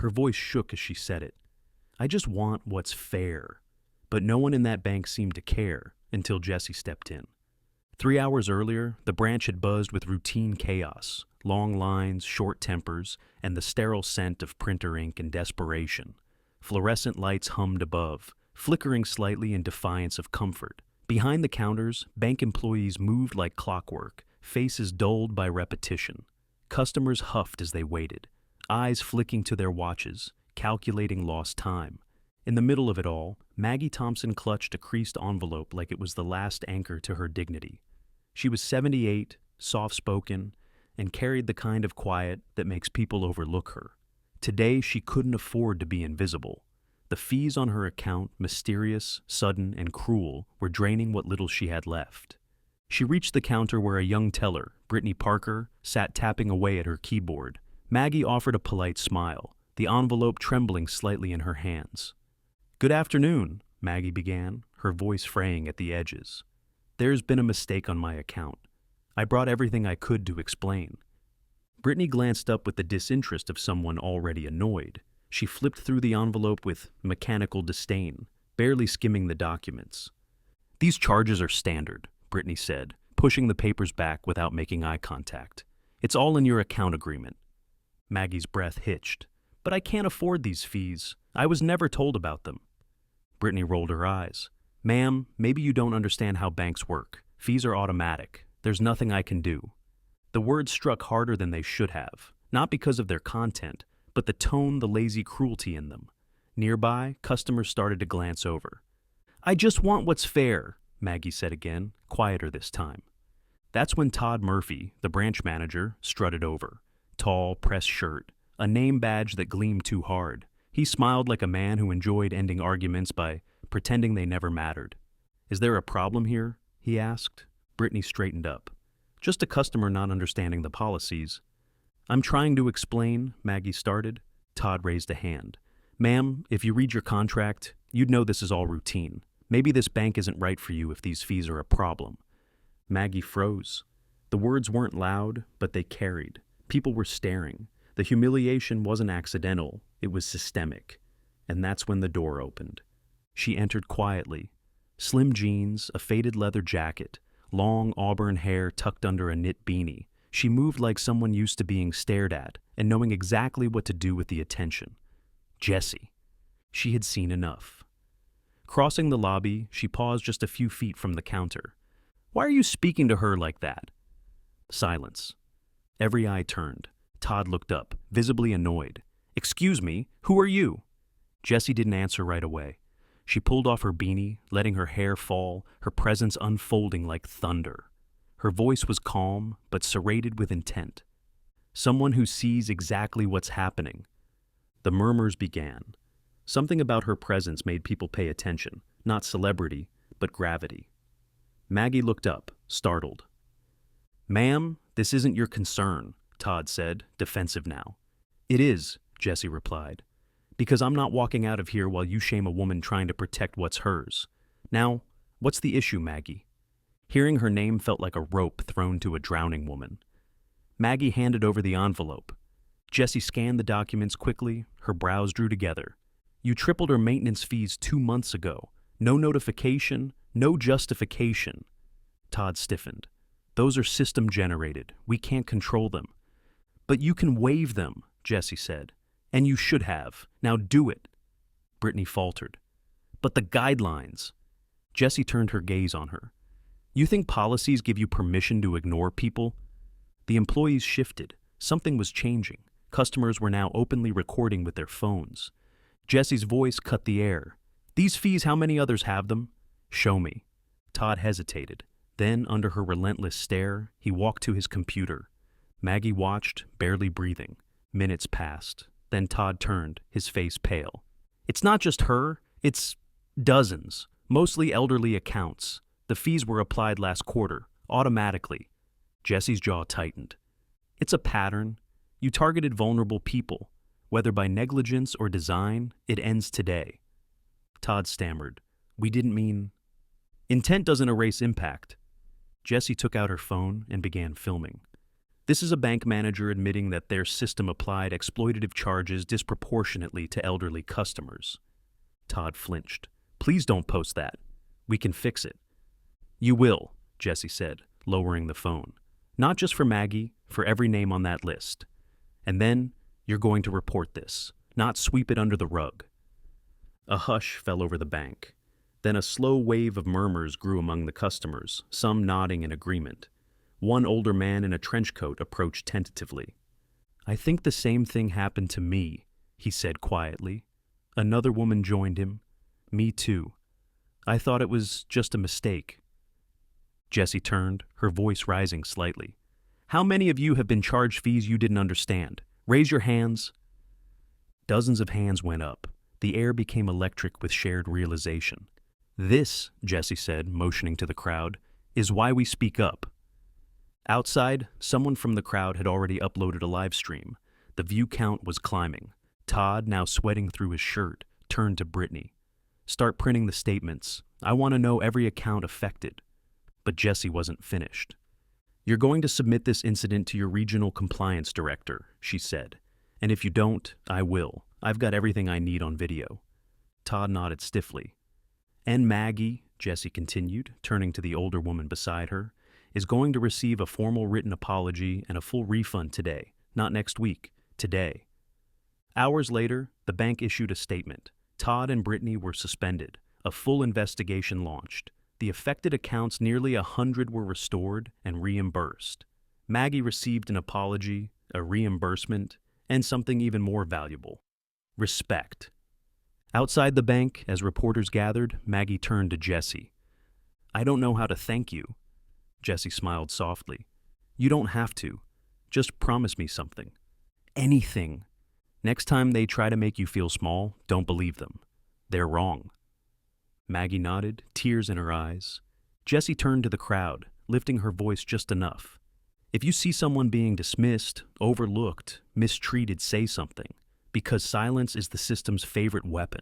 Her voice shook as she said it. "I just want what's fair." But no one in that bank seemed to care until Jessy stepped in. 3 hours earlier, the branch had buzzed with routine chaos, long lines, short tempers, and the sterile scent of printer ink and desperation. Fluorescent lights hummed above, flickering slightly in defiance of comfort. Behind the counters, bank employees moved like clockwork, faces dulled by repetition. Customers huffed as they waited, eyes flicking to their watches, calculating lost time. In the middle of it all, Maggie Thompson clutched a creased envelope like it was the last anchor to her dignity. She was 78, soft-spoken, and carried the kind of quiet that makes people overlook her. Today, she couldn't afford to be invisible. The fees on her account, mysterious, sudden, and cruel, were draining what little she had left. She reached the counter where a young teller, Brittany Parker, sat tapping away at her keyboard. Maggie offered a polite smile, the envelope trembling slightly in her hands. "Good afternoon," Maggie began, her voice fraying at the edges. "There's been a mistake on my account. I brought everything I could to explain." Brittany glanced up with the disinterest of someone already annoyed. She flipped through the envelope with mechanical disdain, barely skimming the documents. "These charges are standard," Brittany said, pushing the papers back without making eye contact. "It's all in your account agreement." Maggie's breath hitched. "But I can't afford these fees. I was never told about them." Brittany rolled her eyes. "Ma'am, maybe you don't understand how banks work. Fees are automatic. There's nothing I can do." The words struck harder than they should have, not because of their content, but the tone, the lazy cruelty in them. Nearby, customers started to glance over. "I just want what's fair," Maggie said again, quieter this time. That's when Todd Murphy, the branch manager, strutted over. Tall, pressed shirt, a name badge that gleamed too hard. He smiled like a man who enjoyed ending arguments by pretending they never mattered. "Is there a problem here?" he asked. Brittany straightened up. "Just a customer not understanding the policies." "I'm trying to explain," Maggie started. Todd raised a hand. "Ma'am, if you read your contract, you'd know this is all routine. Maybe this bank isn't right for you if these fees are a problem." Maggie froze. The words weren't loud, but they carried. People were staring. The humiliation wasn't accidental, it was systemic. And that's when the door opened. She entered quietly. Slim jeans, a faded leather jacket, long auburn hair tucked under a knit beanie. She moved like someone used to being stared at and knowing exactly what to do with the attention. Jessy. She had seen enough. Crossing the lobby, she paused just a few feet from the counter. "Why are you speaking to her like that?" Silence. Every eye turned. Todd looked up, visibly annoyed. "Excuse me, who are you?" Jessy didn't answer right away. She pulled off her beanie, letting her hair fall, her presence unfolding like thunder. Her voice was calm, but serrated with intent. "Someone who sees exactly what's happening." The murmurs began. Something about her presence made people pay attention, not celebrity, but gravity. Maggie looked up, startled. "Ma'am, this isn't your concern," Todd said, defensive now. "It is," Jessy replied, "because I'm not walking out of here while you shame a woman trying to protect what's hers. Now, what's the issue, Maggie?" Hearing her name felt like a rope thrown to a drowning woman. Maggie handed over the envelope. Jessy scanned the documents quickly, her brows drew together. "You tripled her maintenance fees 2 months ago. No notification, no justification." Todd stiffened. "Those are system-generated. We can't control them." "But you can waive them," Jessy said. "And you should have. Now do it." Brittany faltered. "But the guidelines." Jessy turned her gaze on her. "You think policies give you permission to ignore people?" The employees shifted. Something was changing. Customers were now openly recording with their phones. Jessy's voice cut the air. "These fees, how many others have them?" "Show me." Todd hesitated. Then, under her relentless stare, he walked to his computer. Maggie watched, barely breathing. Minutes passed. Then Todd turned, his face pale. "It's not just her, it's dozens, mostly elderly accounts. The fees were applied last quarter, automatically." Jessy's jaw tightened. "It's a pattern. You targeted vulnerable people. Whether by negligence or design, it ends today." Todd stammered. "We didn't mean—" "Intent doesn't erase impact." Jessy took out her phone and began filming. This is a bank manager admitting that their system applied exploitative charges disproportionately to elderly customers. Todd flinched. Please don't post that. We can fix it. You will, Jessy said, lowering the phone. Not just for Maggie, for every name on that list. And then you're going to report this, not sweep it under the rug. A hush fell over the bank. Then a slow wave of murmurs grew among the customers, some nodding in agreement. One older man in a trench coat approached tentatively. I think the same thing happened to me, he said quietly. Another woman joined him. Me too. I thought it was just a mistake. Jessy turned, her voice rising slightly. How many of you have been charged fees you didn't understand? Raise your hands. Dozens of hands went up. The air became electric with shared realization. This, Jessy said, motioning to the crowd, is why we speak up. Outside, someone from the crowd had already uploaded a live stream. The view count was climbing. Todd, now sweating through his shirt, turned to Brittany. Start printing the statements. I want to know every account affected. But Jessy wasn't finished. You're going to submit this incident to your regional compliance director, she said. And if you don't, I will. I've got everything I need on video. Todd nodded stiffly. And Maggie, Jessy continued, turning to the older woman beside her, is going to receive a formal written apology and a full refund today, not next week, today. Hours later, the bank issued a statement. Todd and Brittany were suspended. A full investigation launched. The affected accounts, nearly 100, were restored and reimbursed. Maggie received an apology, a reimbursement, and something even more valuable: respect. Outside the bank, as reporters gathered, Maggie turned to Jessy. I don't know how to thank you. Jessy smiled softly. You don't have to. Just promise me something. Anything. Next time they try to make you feel small, don't believe them. They're wrong. Maggie nodded, tears in her eyes. Jessy turned to the crowd, lifting her voice just enough. If you see someone being dismissed, overlooked, mistreated, say something, because silence is the system's favorite weapon.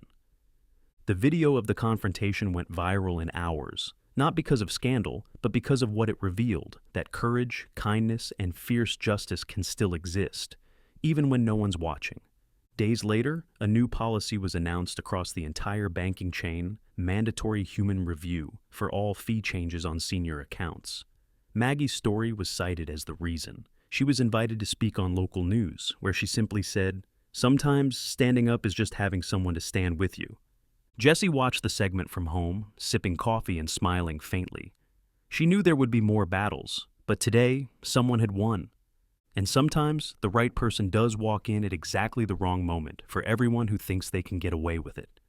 The video of the confrontation went viral in hours, not because of scandal, but because of what it revealed, that courage, kindness, and fierce justice can still exist, even when no one's watching. Days later, a new policy was announced across the entire banking chain: mandatory human review for all fee changes on senior accounts. Maggie's story was cited as the reason. She was invited to speak on local news, where she simply said, "Sometimes standing up is just having someone to stand with you." Jessy watched the segment from home, sipping coffee and smiling faintly. She knew there would be more battles, but today, someone had won. And sometimes, the right person does walk in at exactly the wrong moment for everyone who thinks they can get away with it.